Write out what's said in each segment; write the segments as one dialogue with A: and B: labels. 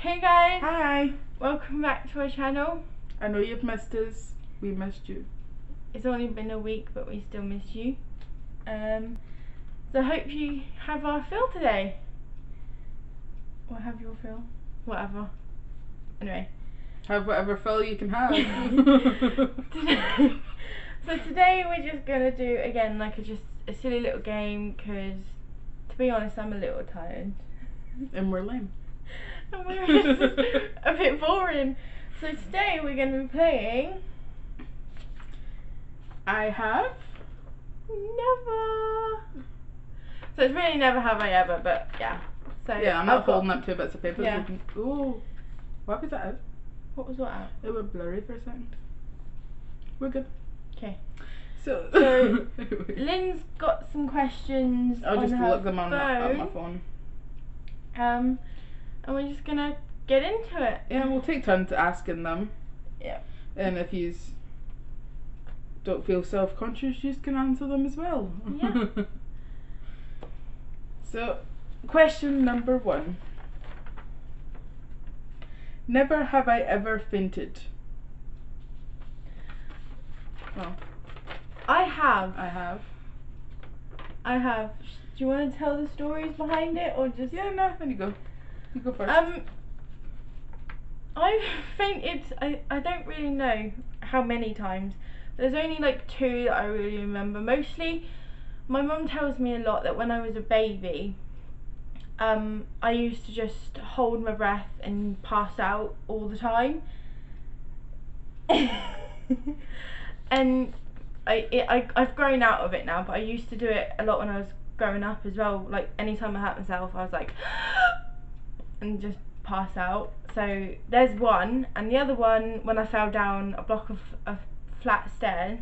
A: Hey guys,
B: Hi.
A: welcome back to our channel.
B: I know you've missed us. We missed you.
A: It's only been a week, but we still miss you. So I hope you have our fill today. Or have your fill. Whatever. Anyway.
B: Have whatever fill you can have.
A: So today we're just going to do, again, like just a silly little game, because to be honest, I'm a little tired.
B: And we're lame.
A: And we're a bit boring. So today we're going to be playing
B: I have.
A: Never. So it's really never have I ever, but yeah. So
B: Yeah, I'm not holding up 2 bits of paper.
A: Yeah.
B: Ooh. Why was that out?
A: What was what out?
B: It went blurry for a second. We're good.
A: Okay.
B: So
A: Lynn's got some questions.
B: I'll just
A: on her
B: look them on my phone.
A: And we're just gonna get into it.
B: Yeah, we'll take turns asking them.
A: Yeah.
B: And if you don't feel self-conscious, you can answer them as well.
A: Yeah.
B: So, question number 1. Never have I ever fainted. Well,
A: I have.
B: I have.
A: Do you want to tell the stories behind it, or just?
B: Yeah, no, there you go. You go first.
A: I've fainted. I don't really know how many times. There's only like 2 that I really remember. Mostly, my mum tells me a lot that when I was a baby, I used to just hold my breath and pass out all the time. And I've grown out of it now, but I used to do it a lot when I was growing up as well. Like anytime I hurt myself, I was like and just pass out. So there's one, and the other one when I fell down a block of flat stairs.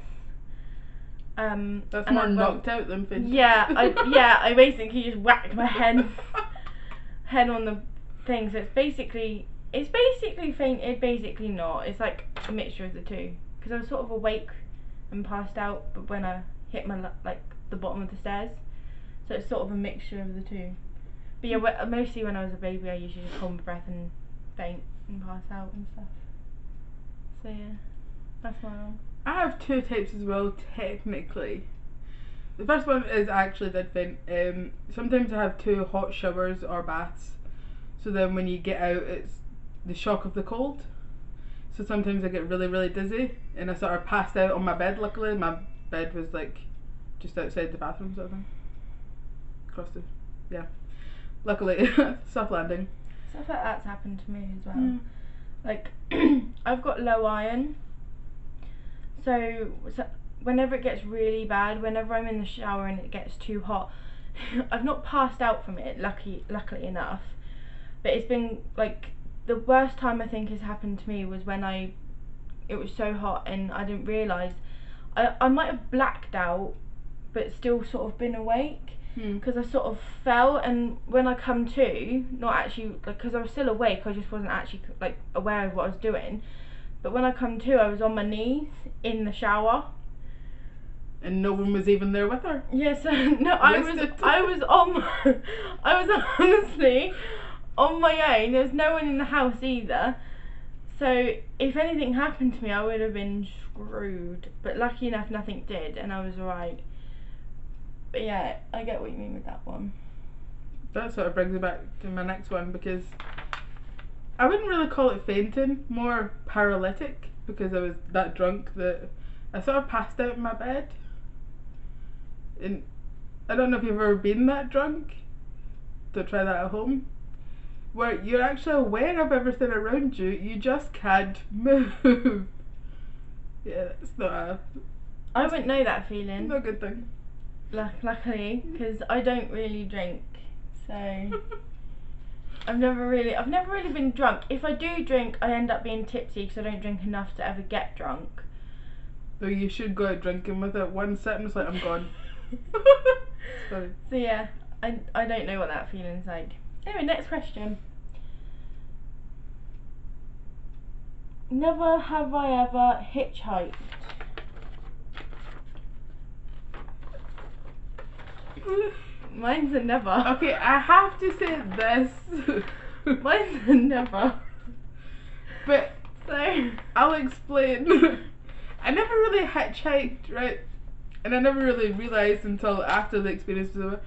B: That's more knocked out than fainted.
A: Yeah, I basically just whacked my head on the thing. So it's basically fainted, basically not. It's like a mixture of the two. Because I was sort of awake and passed out, but when I hit my the bottom of the stairs, so it's sort of a mixture of the two. But yeah, mostly when I was a baby, I usually just hold my breath and faint and pass out and stuff. So yeah, that's my one.
B: I have 2 types as well, technically. The first one is I actually did faint. Sometimes I have 2 hot showers or baths, so then when you get out, it's the shock of the cold. So sometimes I get really, really dizzy, and I sort of passed out on my bed. Luckily, my bed was like just outside the bathroom sort of thing. Yeah. Luckily, soft landing.
A: Stuff like that's happened to me as well.
B: Mm.
A: Like, I've got low iron, so whenever it gets really bad, whenever I'm in the shower and it gets too hot, I've not passed out from it, luckily enough, but it's been like, the worst time I think has happened to me was when it was so hot and I didn't realise. I might have blacked out, but still sort of been awake, because I sort of fell, and when I come to, not actually, like, because I was still awake, I just wasn't actually like aware of what I was doing, but when I come to, I was on my knees in the shower.
B: And no one was even there with her.
A: Yes, no, I was honestly on my own. There was no one in the house either. So if anything happened to me, I would have been screwed. But lucky enough, nothing did, and I was alright. But yeah, I get what you mean with that one.
B: That sort of brings me back to my next one, because I wouldn't really call it fainting, more paralytic, because I was that drunk that I sort of passed out in my bed. And I don't know if you've ever been that drunk. Don't try that at home. Where you're actually aware of everything around you, you just can't move. Yeah, it's not
A: I wouldn't know that feeling.
B: a good thing.
A: Luckily, because I don't really drink, so I've never really been drunk. If I do drink, I end up being tipsy because I don't drink enough to ever get drunk.
B: So you should go out drinking with it. One sip and it's like, I'm gone. Sorry.
A: So yeah, I don't know what that feeling's like. Anyway, next question. Never have I ever hitchhiked. Mine's a never.
B: Okay, I have to say this
A: Mine's never.
B: But
A: So
B: I'll explain. I never really hitchhiked, right? And I never really realised until after the experience was over.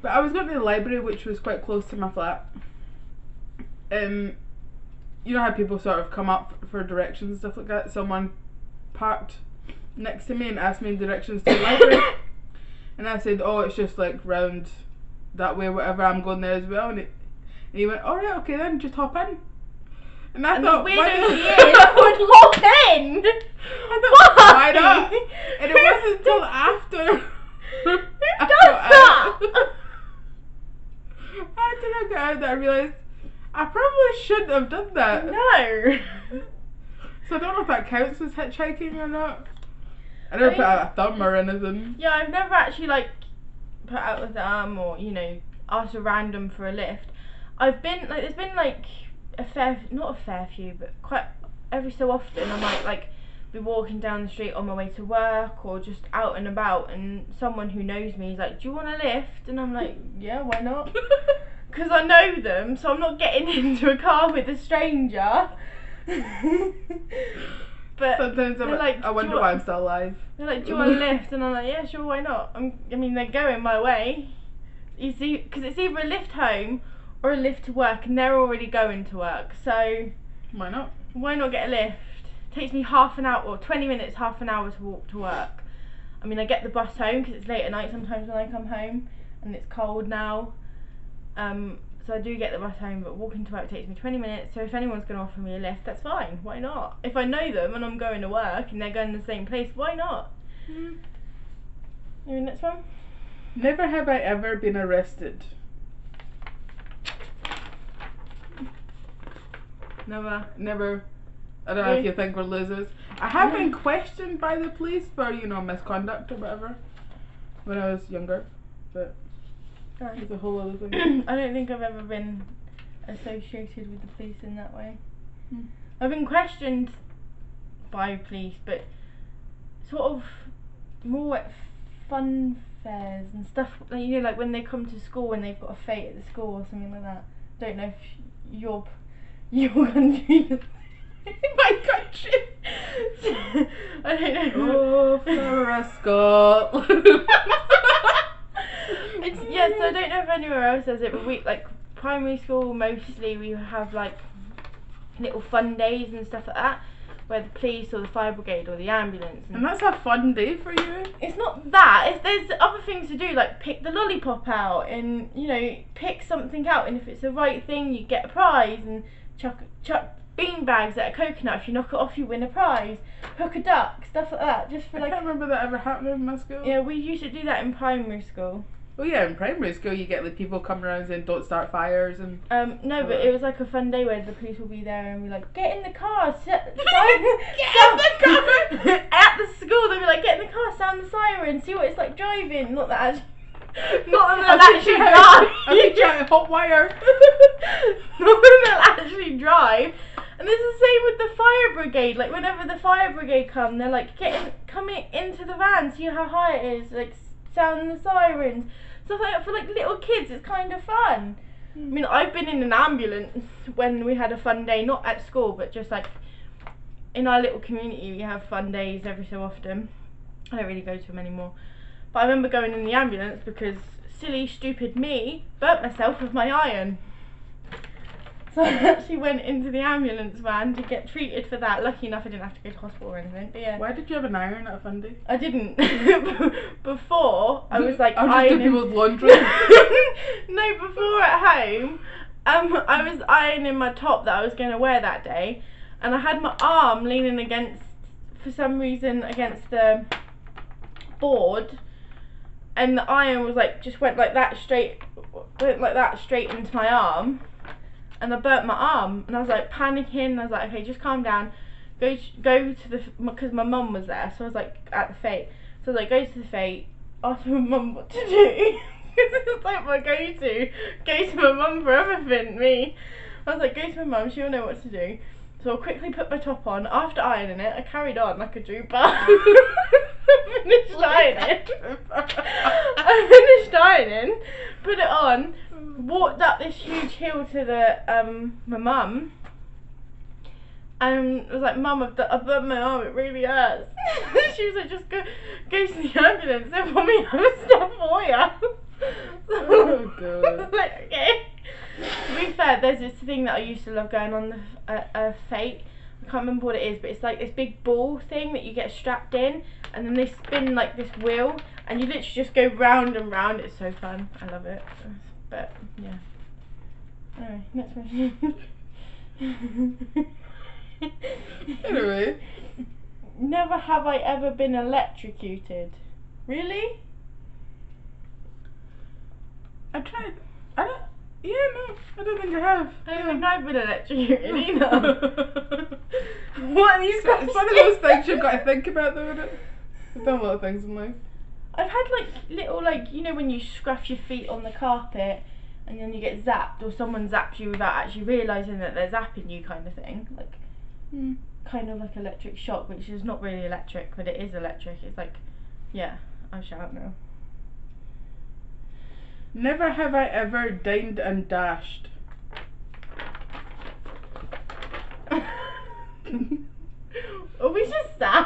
B: But I was going to the library, which was quite close to my flat. You know how people sort of come up for directions and stuff like that? Someone parked next to me and asked me directions to the library. And I said, oh, it's just like round that way, whatever, I'm going there as well. And he went, alright, okay then, just hop in. And I thought,
A: the
B: why
A: weirdo
B: did
A: he is would hop in.
B: I thought, why not? And it wasn't until after.
A: Who does that?
B: After I got out that I realised I probably shouldn't have done that.
A: No.
B: So I don't know if that counts as hitchhiking or not. I never put out a thumb or anything.
A: Yeah, I've never actually like put out a thumb or, you know, asked a random for a lift. I've been like, there's been like not a fair few, but quite every so often I might like be walking down the street on my way to work or just out and about, and someone who knows me is like, do you want a lift? And I'm like, yeah, why not? Because I know them, so I'm not getting into a car with a stranger. But
B: sometimes I'm like, I wonder why I'm still alive.
A: They're like, do you want a lift? And I'm like, yeah, sure, why not? I mean, they're going my way. You see, because it's either a lift home or a lift to work, and they're already going to work. So
B: why not?
A: Why not get a lift? It takes me half an hour or 20 minutes, half an hour to walk to work. I mean, I get the bus home because it's late at night sometimes when I come home, and it's cold now. So I do get the bus home, but walking to work takes me 20 minutes. So if anyone's going to offer me a lift, that's fine. Why not? If I know them and I'm going to work and they're going to the same place, why not? You mean next one?
B: Never have I ever been arrested. Never. I don't know if you think we're losers. I have been questioned by the police for, you know, misconduct or whatever when I was younger, but it's a whole other thing.
A: I don't think I've ever been associated with the police in that way. I've been questioned by police, but sort of more at fun fairs and stuff, like, you know, like when they come to school when they've got a fete at the school or something like that. Don't know if your country
B: my country.
A: I don't know.
B: Oh, Flora Scotland.
A: Yeah, so I don't know if anywhere else does it, but we, like, primary school mostly, we have like little fun days and stuff like that, where the police or the fire brigade or the ambulance
B: and that's a fun day for you?
A: It's not that, there's other things to do, like pick the lollipop out and, you know, pick something out, and if it's the right thing you get a prize, and chuck bean bags at a coconut, if you knock it off you win a prize, hook a duck, stuff like that, just for like...
B: I can't remember that ever happening in my school.
A: Yeah, we used to do that in primary school.
B: Oh yeah, in primary school you get like people coming around saying don't start fires and...
A: No, but it was like a fun day where the police will be there and be like, get in the car,
B: get in the car!
A: At the school they'll be like, get in the car, sound the siren, see what it's like driving, not that actually... Not that they'll actually drive.
B: I think you're hot wire.
A: Not that they'll actually drive. And it's the same with the fire brigade. Like whenever the fire brigade come, they're like, come into the van, see how high it is, like sound the sirens. Stuff like that for like little kids. It's kind of fun. I mean, I've been in an ambulance when we had a fun day, not at school, but just like in our little community. We have fun days every so often. I don't really go to them anymore. But I remember going in the ambulance because silly, stupid me burnt myself with my iron. So I actually went into the ambulance van to get treated for that. Lucky enough I didn't have to go to hospital or anything, but yeah.
B: Why did you have an iron at a fun day?
A: I didn't. Before, I was like
B: I was just doing people's laundry.
A: No, before at home, I was ironing my top that I was going to wear that day, and I had my arm leaning against, for some reason, against the board, and the iron was like, just went like that straight into my arm. And I burnt my arm, and I was like panicking, and I was like, okay, just calm down, go to the, because my mum was there, so I was like at the fete, so I was like, go to the fete, ask my mum what to do, it's like my go to my mum for everything, me. I was like, go to my mum, she'll know what to do. So I quickly put my top on. After ironing it, I carried on like a trooper. I finished ironing, put it on, walked up this huge hill to the my mum, and was like, "Mum, I've burnt my arm. It really hurts." She was like, "Just go to the ambulance. They'll put me on a step for you."
B: Oh god.
A: Like, okay. To be fair, there's this thing that I used to love going on the Fate. I can't remember what it is, but it's like this big ball thing that you get strapped in, and then they spin like this wheel, and you literally just go round and round. It's so fun. I love it. But yeah. Anyway, next question.
B: Anyway.
A: Never have I ever been electrocuted. Really?
B: I tried. I don't. Yeah, no, I don't think I have.
A: I don't think I've been electrocuted either. What are these
B: It's
A: questions?
B: one of those things you've got to think about though, isn't it? I've done a lot of things in life.
A: I've had like little, like, you know when you scratch your feet on the carpet and then you get zapped, or someone zaps you without actually realising that they're zapping you, kind of thing. Like, kind of like electric shock, which is not really electric, but it is electric. It's like, yeah, I shout now.
B: Never have I ever dined and dashed.
A: Are we just sad?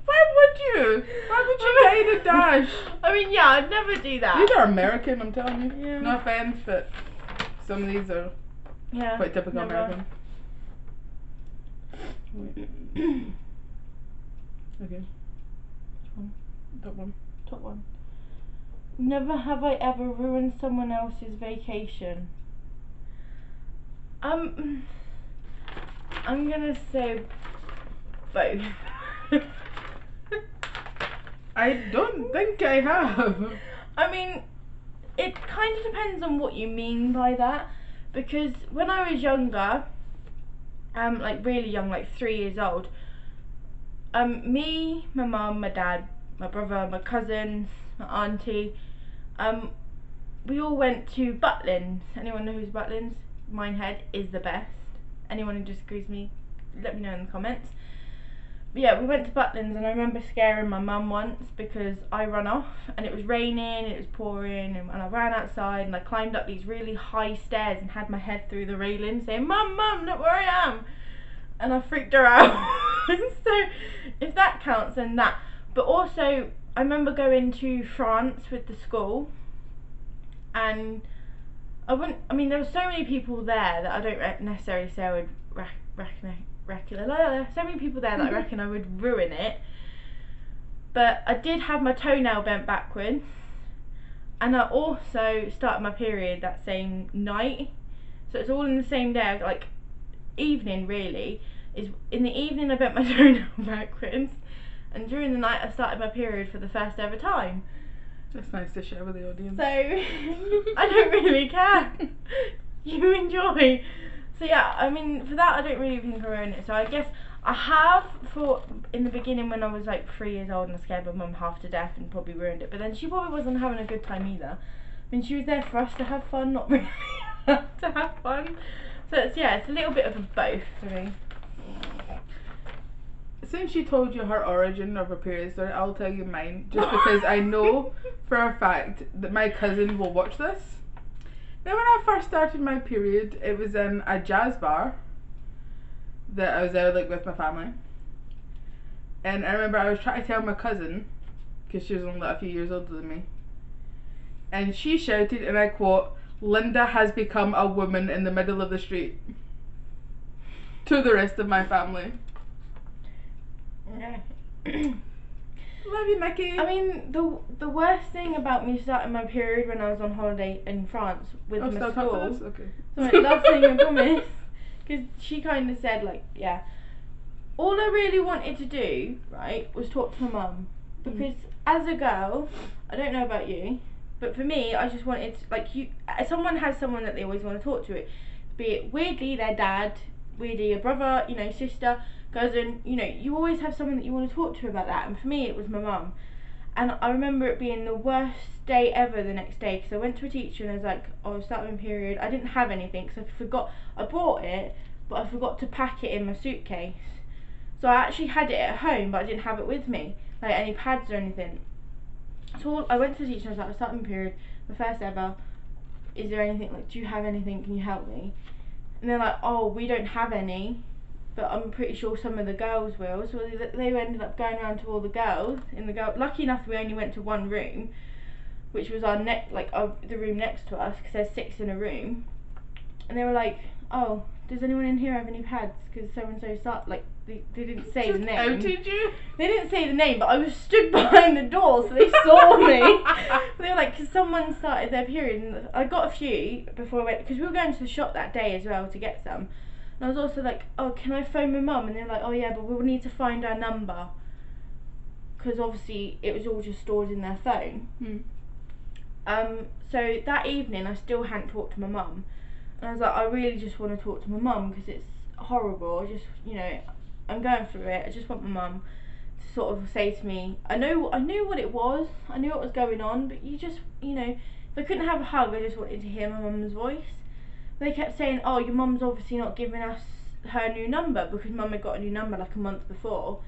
B: Why would you? Why would you dine and dash?
A: I mean, yeah, I'd never do that.
B: These are American, I'm telling you.
A: Yeah.
B: No offense, but some of these are
A: Yeah,
B: quite typical
A: never.
B: American. Okay.
A: Which one?
B: That one.
A: Top one. Never have I ever ruined someone else's vacation. I'm gonna say both.
B: I don't think I have.
A: I mean, it kind of depends on what you mean by that, because when I was younger, like really young, like 3 years old, me, my mum, my dad, my brother, my cousins, my auntie, we all went to Butlins. Anyone know who's Butlins? Minehead is the best. Anyone who disagrees with me, let me know in the comments. But yeah, we went to Butlins, and I remember scaring my mum once because I ran off and it was raining, it was pouring, and I ran outside and I climbed up these really high stairs and had my head through the railing saying, "Mum, Mum, look where I am," and I freaked her out. So if that counts, then that. But also I remember going to France with the school, and I mean there were so many people there that I don't necessarily say I would so many people there that I reckon I would ruin it. But I did have my toenail bent backwards, and I also started my period that same night, so it's all in the same day, like evening really. Is in the evening I bent my toenail backwards, and during the night I started my period for the first ever time.
B: That's nice to share with the audience.
A: So I don't really care. You enjoy. So yeah, I mean, for that I don't really think I ruined it. So I guess I have, for in the beginning when I was like 3 years old and I scared my mum half to death and probably ruined it. But then she probably wasn't having a good time either. I mean, she was there for us to have fun, not really to have fun. So it's, yeah, it's a little bit of a both for me.
B: Since she told you her origin of her period story, I'll tell you mine, just because I know for a fact that my cousin will watch this. Now, when I first started my period, it was in a jazz bar that I was there like with my family, and I remember I was trying to tell my cousin, because she was only like a few years older than me, and she shouted, and I quote, "Linda has become a woman in the middle of the street," to the rest of my family.
A: Yeah.
B: Love you, Mickey.
A: I mean, the worst thing about me starting my period when I was on holiday in France with my
B: still
A: school.
B: talk to this? Okay.
A: So my last thing I promise, because she kind of said like, yeah, all I really wanted to do, right, was talk to my mum, because as a girl, I don't know about you, but for me, I just wanted to, like, someone has someone that they always want to talk to, be it weirdly their dad, weirdly a brother, you know, sister, cousin, you know, you always have someone that you want to talk to about that, and for me it was my mum. And I remember it being the worst day ever the next day, because I went to a teacher and I was like, oh, I was starting my period. I didn't have anything because I brought it, but I forgot to pack it in my suitcase. So I actually had it at home, but I didn't have it with me, like any pads or anything. So I went to the teacher and I was like, I was starting my period, my first ever. is there anything, like, do you have anything, can you help me? And they're like, oh, we don't have any, but I'm pretty sure some of the girls will. So they ended up going around to all the girls in the lucky enough we only went to one room, which was the room next to us, because there's 6 in a room. And they were like, oh, does anyone in here have any pads, because so and so they didn't say the name.
B: Outed you?
A: They didn't say the name, but I was stood behind the door, so they saw me. They were like, because someone started their period, and I got a few before I went, because we were going to the shop that day as well to get some. And I was also like, oh, can I phone my mum? And they're like, oh yeah, but we'll need to find her number, because obviously it was all just stored in their phone. So that evening I still hadn't talked to my mum, and I was like, I really just want to talk to my mum, because it's horrible. I just, I'm going through it. I just want my mum to sort of say to me, I knew what it was, I knew what was going on, but you just, if I couldn't have a hug, I just wanted to hear my mum's voice. They kept saying, oh, your mum's obviously not giving us her new number, because mum had got a new number like a month before.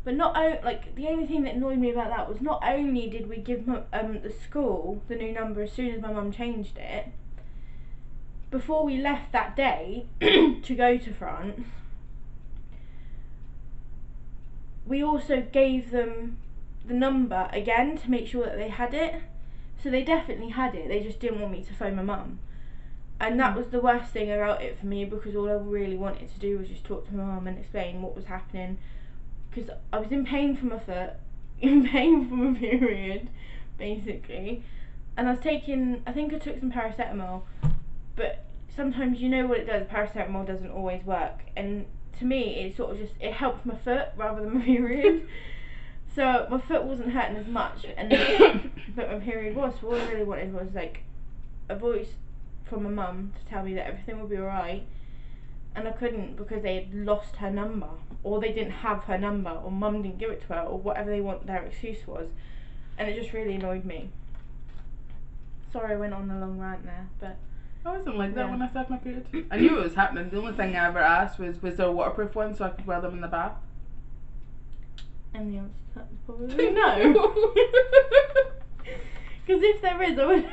A: But the only thing that annoyed me about that was, not only did we give the school the new number as soon as my mum changed it, before we left that day to go to France, we also gave them the number again to make sure that they had it. So they definitely had it, they just didn't want me to phone my mum. And that was the worst thing about it for me, because all I really wanted to do was just talk to my mum and explain what was happening. Because I was in pain from my foot, in pain from a period, basically. And I think I took some paracetamol, but sometimes what it does, paracetamol doesn't always work. And to me, it sort of it helped my foot rather than my period. So my foot wasn't hurting as much, but my period was. So all I really wanted was like a voice from my mum to tell me that everything would be alright. And I couldn't, because they had lost her number, or they didn't have her number, or mum didn't give it to her, or whatever their excuse was. And it just really annoyed me. Sorry I went on a long rant there, but
B: I wasn't like that when I started my period. I knew it was happening. The only thing I ever asked was there a waterproof one so I could wear them in the bath?
A: And the answer to that was probably no. Because if there is, I would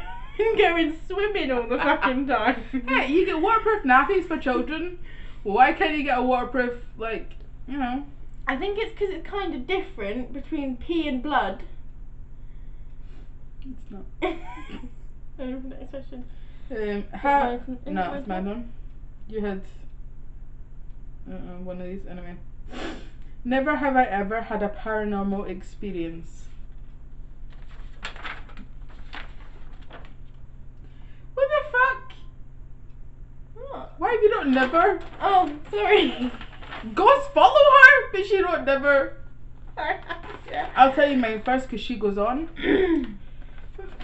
A: going swimming all the fucking time.
B: Hey, you get waterproof nappies for children. Why can't you get a waterproof, I
A: think it's because it's kind of different between pee and blood.
B: It's not.
A: Next question.
B: No, it's my one. You had one of these anyway. Never have I ever had a paranormal experience. What the fuck?
A: What?
B: Why have you not never?
A: Oh, sorry.
B: Ghosts follow her, but she don't never.
A: Yeah.
B: I'll tell you mine first, because she goes on.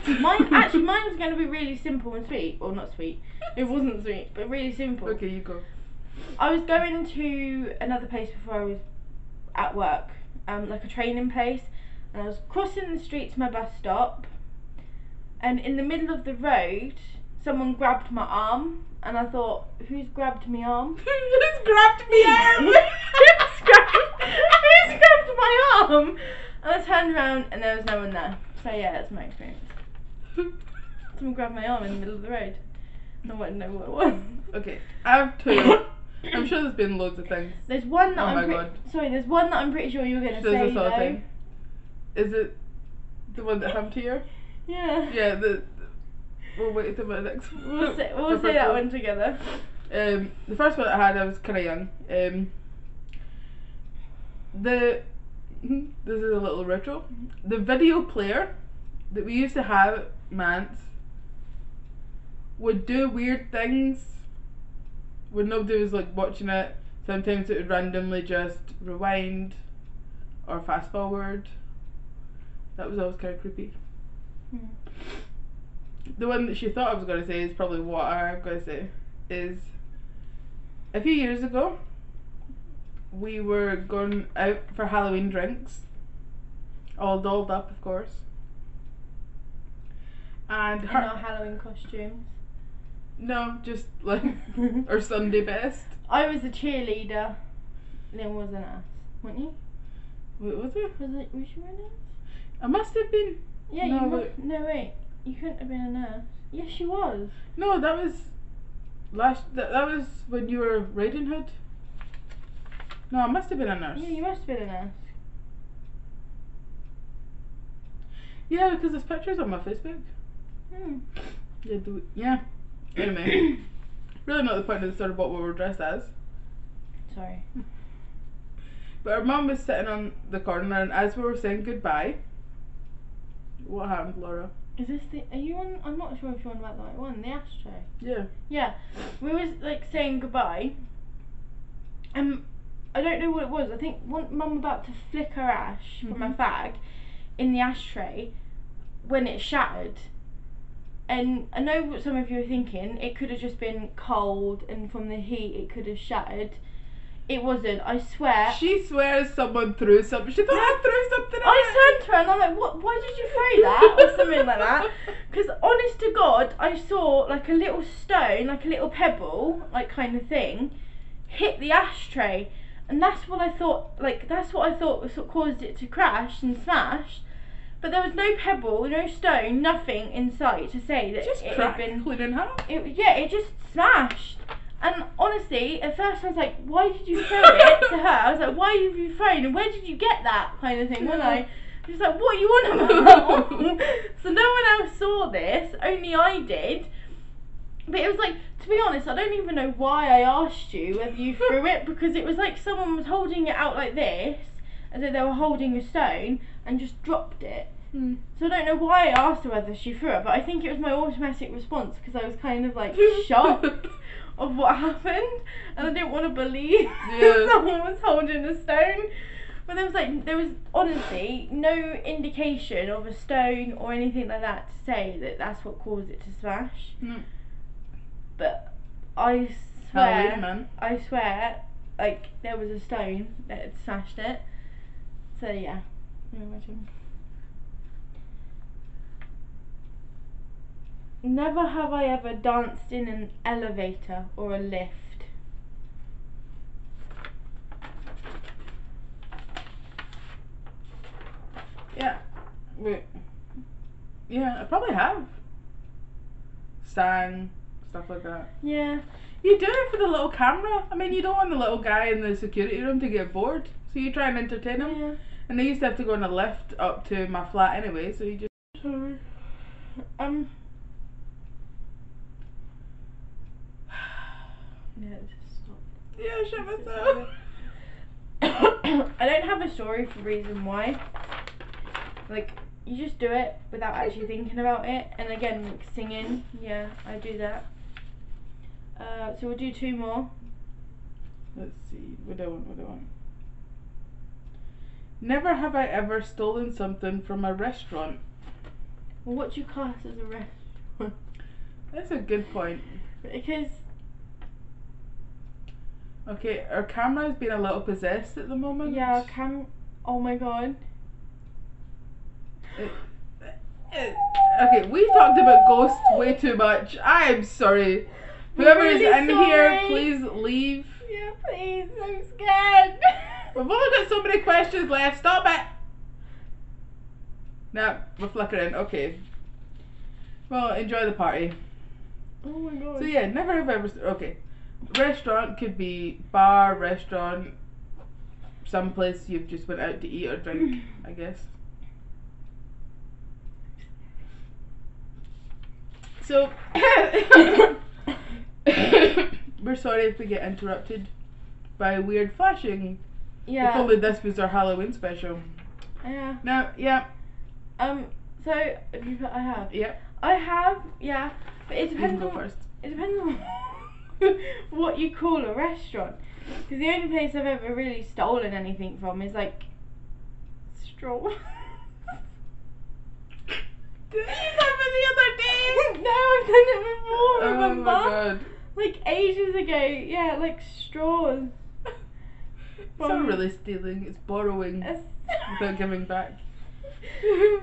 A: Mine's going to be really simple and sweet. Well, not sweet. It wasn't sweet, but really simple.
B: Okay, you go.
A: I was going to another place before I was at work, like a training place, and I was crossing the street to my bus stop, and in the middle of the road, someone grabbed my arm, and I thought, who's grabbed my arm?
B: Who's grabbed me arm?
A: Who's grabbed my arm? And I turned around, and there was no one there. So yeah, that's my experience. Someone grabbed my arm in the middle of the road. I wanted to know what it was.
B: Okay, I have two. I'm sure there's been loads of things.
A: There's one that there's one that I'm pretty sure you were gonna say though.
B: Thing. Is it the one that happened to you?
A: Yeah.
B: Yeah. We'll wait until my next one.
A: We'll say that one together.
B: The first one I had, I was kind of young. This is a little retro. The video player that we used to have at Mance would do weird things when nobody was watching it. Sometimes it would randomly just rewind or fast forward. That was always kind of creepy. The one that she thought I was going to say is probably what I'm going to say. Is a few years ago we were going out for Halloween drinks, all dolled up of course, and
A: in our Halloween costumes.
B: No, just our Sunday best.
A: I was a cheerleader. Lynn was an ass, weren't you?
B: What was it?
A: Was you an ass?
B: I must have been.
A: Yeah,
B: no,
A: no wait. You couldn't have been a nurse. Yes, she was.
B: No, that was that was when you were Raiden Hood. No, I must have been a nurse.
A: Yeah, you must have been a nurse.
B: Yeah, because there's pictures on my Facebook.
A: Hmm.
B: Yeah. Anyway, really not the point of the story about what we were dressed as.
A: Sorry.
B: But our mum was sitting on the corner, and as we were saying goodbye, what happened, Laura?
A: Is this the? Are you on? I'm not sure if you're on about the right one. The ashtray.
B: Yeah.
A: Yeah. We was like saying goodbye. I don't know what it was. I think Mum about to flick her ash from a fag in the ashtray when it shattered. And I know what some of you are thinking. It could have just been cold, and from the heat, it could have shattered. It wasn't. I swear.
B: She swears someone threw something. She thought I threw something.
A: I turned to her and I'm like, "What? Why did you throw that?" or something like that. Because honest to God, I saw like a little stone, like a little pebble, like kind of thing, hit the ashtray, and that's what I thought. Like that's what I thought was what caused it to crash and smash. But there was no pebble, no stone, nothing in sight to say that
B: Just
A: it had
B: cracked,
A: been.
B: cleaning half.
A: It just smashed. And honestly, at first I was like, why did you throw it to her? I was like, why have you thrown and where did you get that kind of thing, wasn't I? She was like, what are you on about? So no one else saw this, only I did. But it was like, to be honest, I don't even know why I asked you whether you threw it, because it was like someone was holding it out like this, as if they were holding a stone, and just dropped it. So I don't know why I asked her whether she threw it, but I think it was my automatic response, because I was kind of like shocked of what happened, and I didn't want to believe someone was holding a stone. But there was honestly no indication of a stone or anything like that to say that that's what caused it to smash.
B: No.
A: But I
B: Halloween, man.
A: swear, like there was a stone that had smashed it. So yeah, can you imagine? Never have I ever danced in an elevator or a lift.
B: Yeah. Wait. Yeah, I probably have. Sang, stuff like that.
A: Yeah.
B: You do it for the little camera. I mean, you don't want the little guy in the security room to get bored, so you try and entertain him.
A: Yeah.
B: And they used to have to go on a lift up to my flat anyway, so you just.
A: Sorry. Yeah, just stop.
B: Yeah, shut myself.
A: I don't have a story for reason why. Like, you just do it without actually thinking about it. And again, like singing, yeah, I do that. So we'll do two more.
B: Let's see, what do I want? Never have I ever stolen something from a restaurant.
A: Well, what do you class as a restaurant?
B: That's a good point.
A: Because...
B: Okay, our camera's been a little possessed at the moment.
A: Yeah, oh my god.
B: Okay, we talked about ghosts way too much. I am sorry. Whoever
A: really
B: is in here,
A: sorry.
B: please leave.
A: Yeah, please, I'm scared.
B: We've only got so many questions left. Stop it. Nah, we're flickering. Okay. Well, enjoy the party.
A: Oh my god.
B: So yeah, never have ever. Okay, restaurant could be bar, restaurant, some place you've just went out to eat or drink, I guess. So we're sorry if we get interrupted by weird flashing.
A: Yeah.
B: If only this was our Halloween special.
A: Yeah.
B: No, yeah.
A: So have you I have.
B: Yep.
A: I have, yeah. But it
B: You can
A: depends
B: go
A: on
B: first.
A: it depends on what you call a restaurant. Because the only place I've ever really stolen anything from is like straw.
B: Did you do that the other day?
A: No, I've done it before,
B: Oh
A: remember?
B: my god.
A: Like ages ago, yeah, like straws.
B: It's not really stealing, it's borrowing without giving back.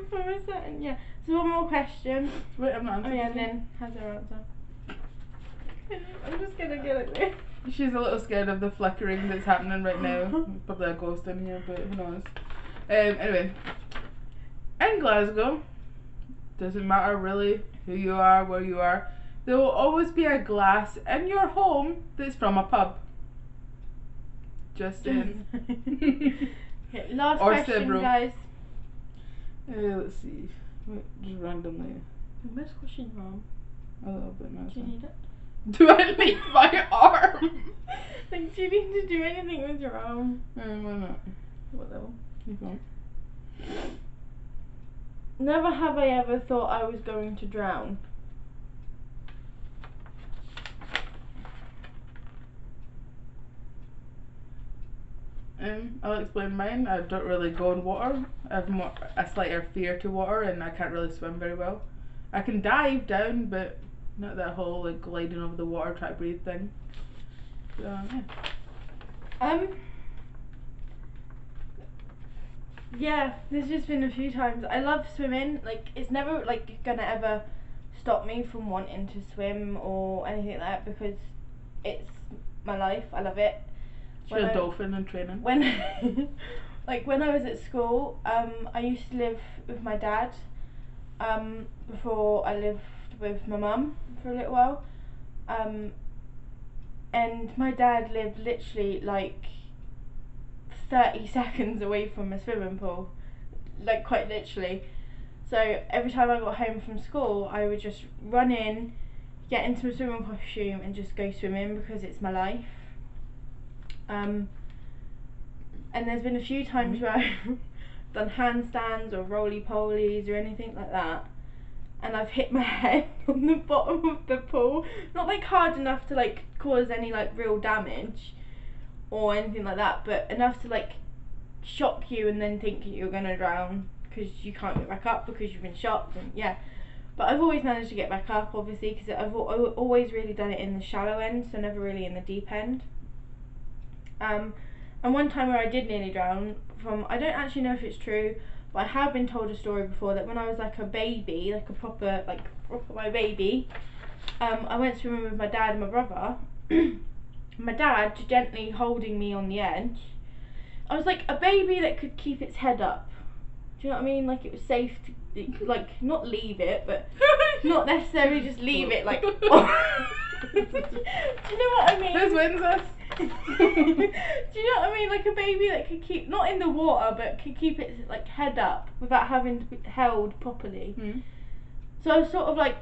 A: From a certain, yeah. So one more question.
B: Wait, I'm not
A: Oh
B: answering.
A: yeah, Lynn has her answer. I'm just gonna get it there.
B: She's a little scared of the flickering that's happening right now. There's probably a ghost in here, but who knows. Anyway, in Glasgow, Doesn't matter really who you are, where you are. There will always be a glass in your home that's from a pub. Just saying.
A: Okay, last
B: Or
A: question,
B: several.
A: guys.
B: Let's see. Just randomly.
A: Where's question your arm?
B: A little bit now.
A: Do you need it?
B: Do I need my arm?
A: Like, do you need to do anything with your arm?
B: Why not?
A: Whatever.
B: Keep on.
A: Never have I ever thought I was going to drown.
B: I'll explain mine. I don't really go in water. I have a slighter fear to water, and I can't really swim very well. I can dive down, but not that whole like gliding over the water, try to breathe thing. So yeah.
A: Yeah, there's just been a few times. I love swimming. Like, it's never like gonna ever stop me from wanting to swim or anything like that because it's my life. I love it.
B: She's a dolphin in training.
A: When like when I was at school, I used to live with my dad before I lived with my mum for a little while, and my dad lived literally like 30 seconds away from a swimming pool, like quite literally. So every time I got home from school, I would just run in, get into a swimming costume and just go swimming because it's my life. And there's been a few times where I've done handstands or roly-polies or anything like that, and I've hit my head on the bottom of the pool, not like hard enough to like cause any like real damage or anything like that, but enough to like shock you and then think you're gonna drown because you can't get back up because you've been shocked. And yeah, but I've always managed to get back up, obviously, because I've always really done it in the shallow end, so never really in the deep end. And one time where I did nearly drown from, I don't actually know if it's true, but I have been told a story before that when I was like a baby, like a proper my baby, I went swimming with my dad and my brother. My dad gently holding me on the edge. I was like a baby that could keep its head up. Do you know what I mean? Like it was safe to like not leave it, but not necessarily just leave it like. Do you know what I mean?
B: This wins us.
A: Do you know what I mean? Like a baby that could keep, not in the water, but could keep its like head up without having to be held properly.
B: Mm.
A: So I was sort of like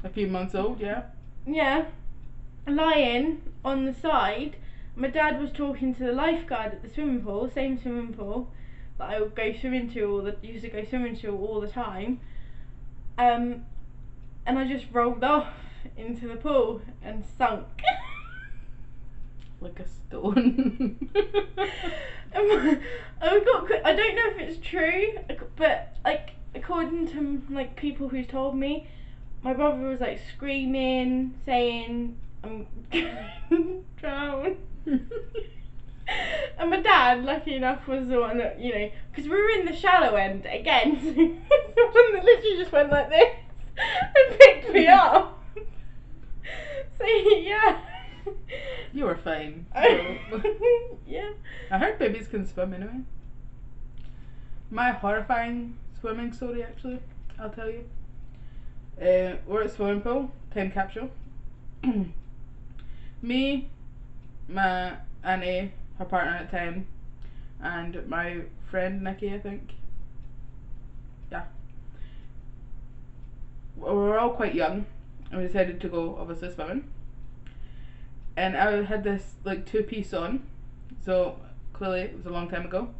B: A few months old, yeah.
A: Yeah, lying on the side. My dad was talking to the lifeguard at the swimming pool, same swimming pool that I would go swimming to used to go swimming to all the time. And I just rolled off into the pool and sunk.
B: Like a stone.
A: I don't know if it's true, but like according to like people who's told me, my brother was like screaming, saying I'm gonna drown. And my dad, lucky enough, was the one that, you know, because we were in the shallow end again, so the one that literally just went like this and picked me up. So yeah.
B: You were fine.
A: Yeah.
B: I heard babies can swim anyway. My horrifying swimming story, actually, I'll tell you. We're at swimming pool, time capsule. Me, my auntie, her partner at the time, and my friend Nikki, I think. Yeah. We were all quite young, and we decided to go, obviously, swimming. And I had this like 2-piece on, so clearly it was a long time ago.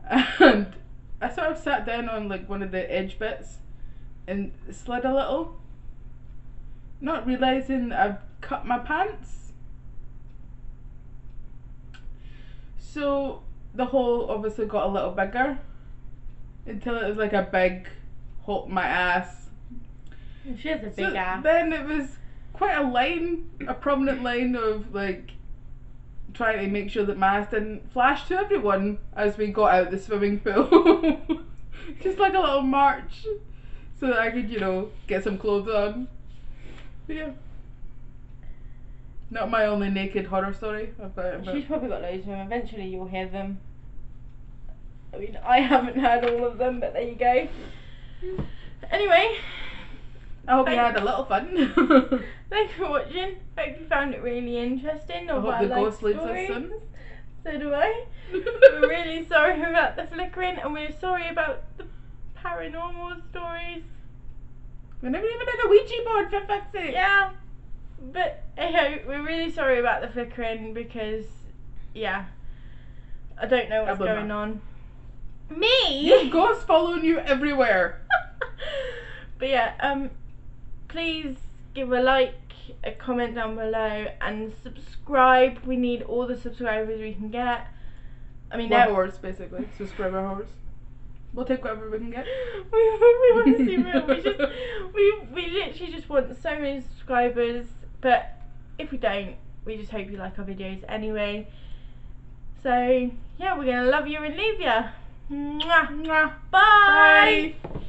B: And I sort of sat down on like one of the edge bits and slid a little, not realising I've cut my pants. So the hole obviously got a little bigger until it was like a big hole in my ass.
A: She has a big ass.
B: Then it was quite a prominent line of like trying to make sure that my ass didn't flash to everyone as we got out the swimming pool. Just like a little march so that I could, you know, get some clothes on. But yeah. Not my only naked horror story.
A: She's probably got loads of them. Eventually you'll hear them. I mean, I haven't heard all of them, but there you go. Anyway,
B: I hope you had a little fun.
A: thanks for watching. Hope you found it really interesting.
B: I hope the ghost leaves us soon.
A: So do I. We're really sorry about the flickering, and we're sorry about the paranormal stories.
B: We never even had a Ouija board, for fuck's sake.
A: Yeah, but hey, we're really sorry about the flickering because, yeah, I don't know what's going on. Me?
B: You have ghosts following you everywhere.
A: But yeah, please give a like, a comment down below, and subscribe. We need all the subscribers we can get. I mean,
B: we're whores, basically. Subscriber whores. We'll take whatever we can get.
A: we want to see real. We literally just want so many subscribers. But if we don't, we just hope you like our videos anyway. So yeah, we're gonna love you and leave you. Mwah.
B: Mwah.
A: Bye.
B: Bye.